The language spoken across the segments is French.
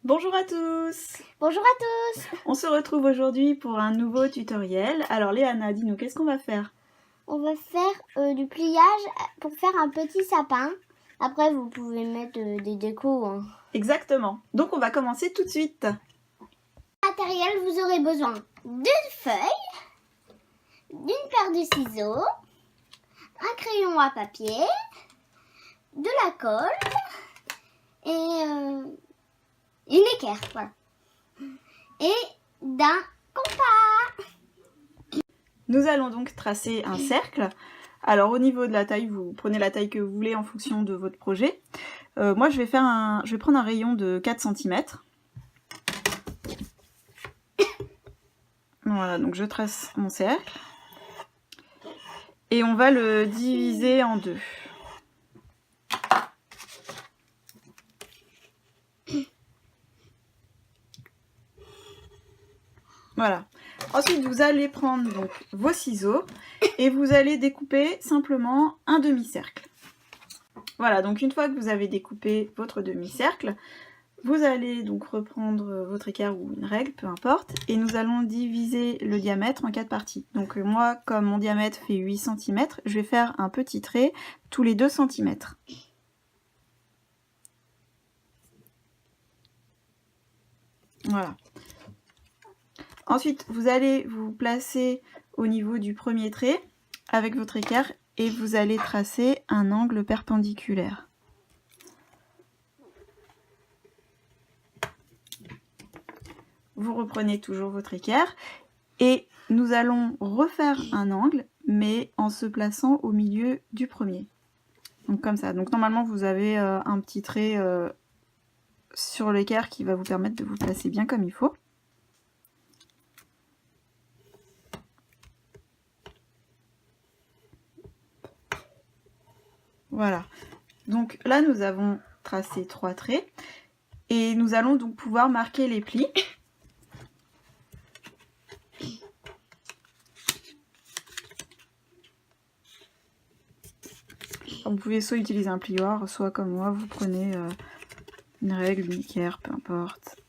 Bonjour à tous! Bonjour à tous! On se retrouve aujourd'hui pour un nouveau tutoriel. Alors Léana, dis-nous, qu'est-ce qu'on va faire? On va faire du pliage pour faire un petit sapin. Après, vous pouvez mettre des décos. Hein. Exactement. Donc on va commencer tout de suite. Matériel, vous aurez besoin d'une feuille, d'une paire de ciseaux, un crayon à papier, de la colle et une équerre. Voilà. Et d'un compas. Nous allons donc tracer un cercle. Alors au niveau de la taille, vous prenez la taille que vous voulez en fonction de votre projet. Moi je vais prendre un rayon de 4 cm. Voilà, donc je trace mon cercle. Et on va le diviser en deux. Voilà. Ensuite, vous allez prendre donc vos ciseaux et vous allez découper simplement un demi-cercle. Voilà, donc une fois que vous avez découpé votre demi-cercle, vous allez donc reprendre votre équerre ou une règle, peu importe, et nous allons diviser le diamètre en 4 parties. Donc moi, comme mon diamètre fait 8 cm, je vais faire un petit trait tous les 2 cm. Voilà. Ensuite, vous allez vous placer au niveau du premier trait avec votre équerre et vous allez tracer un angle perpendiculaire. Vous reprenez toujours votre équerre et nous allons refaire un angle, mais en se plaçant au milieu du premier. Donc comme ça. Donc normalement, vous avez un petit trait sur l'équerre qui va vous permettre de vous placer bien comme il faut. Voilà. Donc là, nous avons tracé 3 traits et nous allons donc pouvoir marquer les plis. Vous pouvez soit utiliser un plioir, soit comme moi, vous prenez une règle, une équerre, peu importe.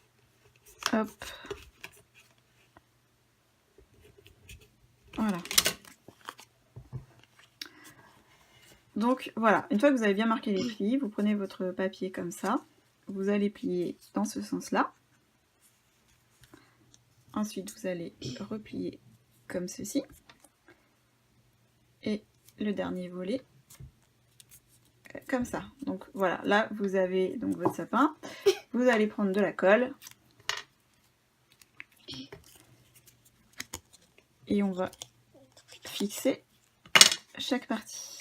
Hop. Voilà. Donc voilà, une fois que vous avez bien marqué les plis, vous prenez votre papier comme ça. Vous allez plier dans ce sens-là. Ensuite, vous allez replier comme ceci. Et le dernier volet comme ça. Donc voilà, là vous avez donc votre sapin. Vous allez prendre de la colle. Et on va fixer chaque partie.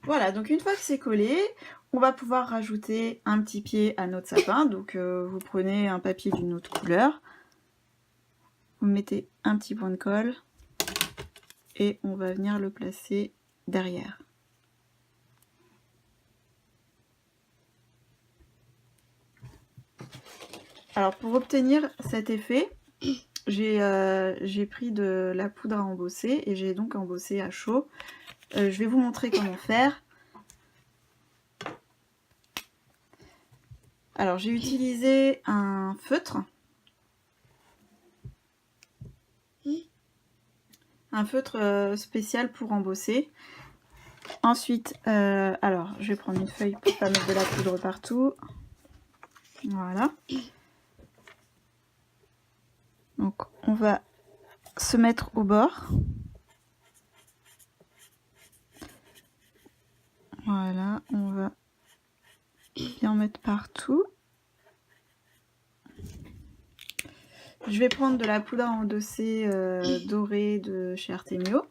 Voilà, donc une fois que c'est collé, on va pouvoir rajouter un petit pied à notre sapin. Donc vous prenez un papier d'une autre couleur, vous mettez un petit point de colle et on va venir le placer derrière. Alors pour obtenir cet effet, j'ai pris de la poudre à embosser et j'ai donc embossé à chaud. Je vais vous montrer comment faire. Alors j'ai utilisé un feutre. Un feutre spécial pour embosser. Ensuite, alors je vais prendre une feuille pour pas mettre de la poudre partout. Voilà. Donc on va se mettre au bord. Voilà, on va bien mettre partout. Je vais prendre de la poudre à endosser dorée de chez Artemio.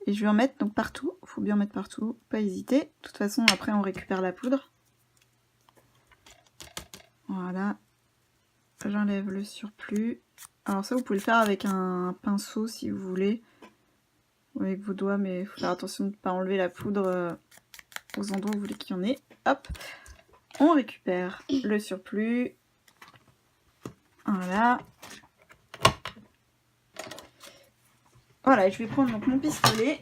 Et je vais en mettre donc partout. Il faut bien mettre partout, pas hésiter. De toute façon, après on récupère la poudre. Voilà. J'enlève le surplus. Alors ça, vous pouvez le faire avec un pinceau si vous voulez. avec vos doigts, mais il faut faire attention de ne pas enlever la poudre aux endroits où vous voulez qu'il y en ait. Hop, on récupère le surplus. Voilà. Voilà, et je vais prendre donc mon pistolet.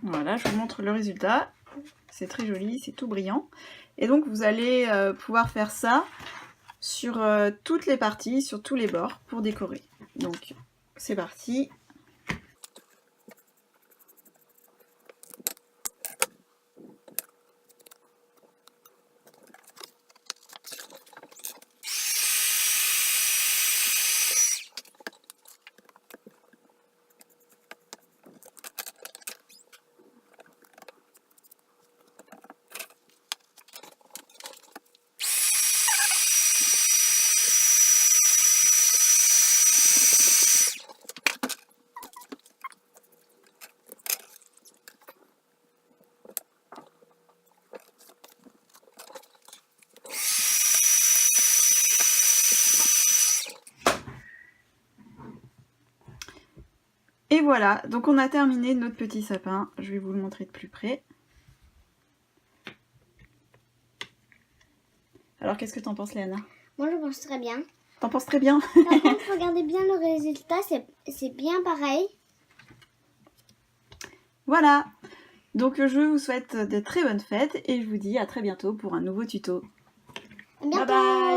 Voilà, je vous montre le résultat. C'est très joli, c'est tout brillant. Et donc vous allez pouvoir faire ça sur toutes les parties, sur tous les bords pour décorer. Donc c'est parti. Et voilà, donc on a terminé notre petit sapin. Je vais vous le montrer de plus près. Alors qu'est-ce que t'en penses, Léana? Moi, je pense très bien. T'en penses très bien? Par contre, regardez bien le résultat, c'est bien pareil. Voilà, donc je vous souhaite de très bonnes fêtes et je vous dis à très bientôt pour un nouveau tuto. À bientôt. Bye bye.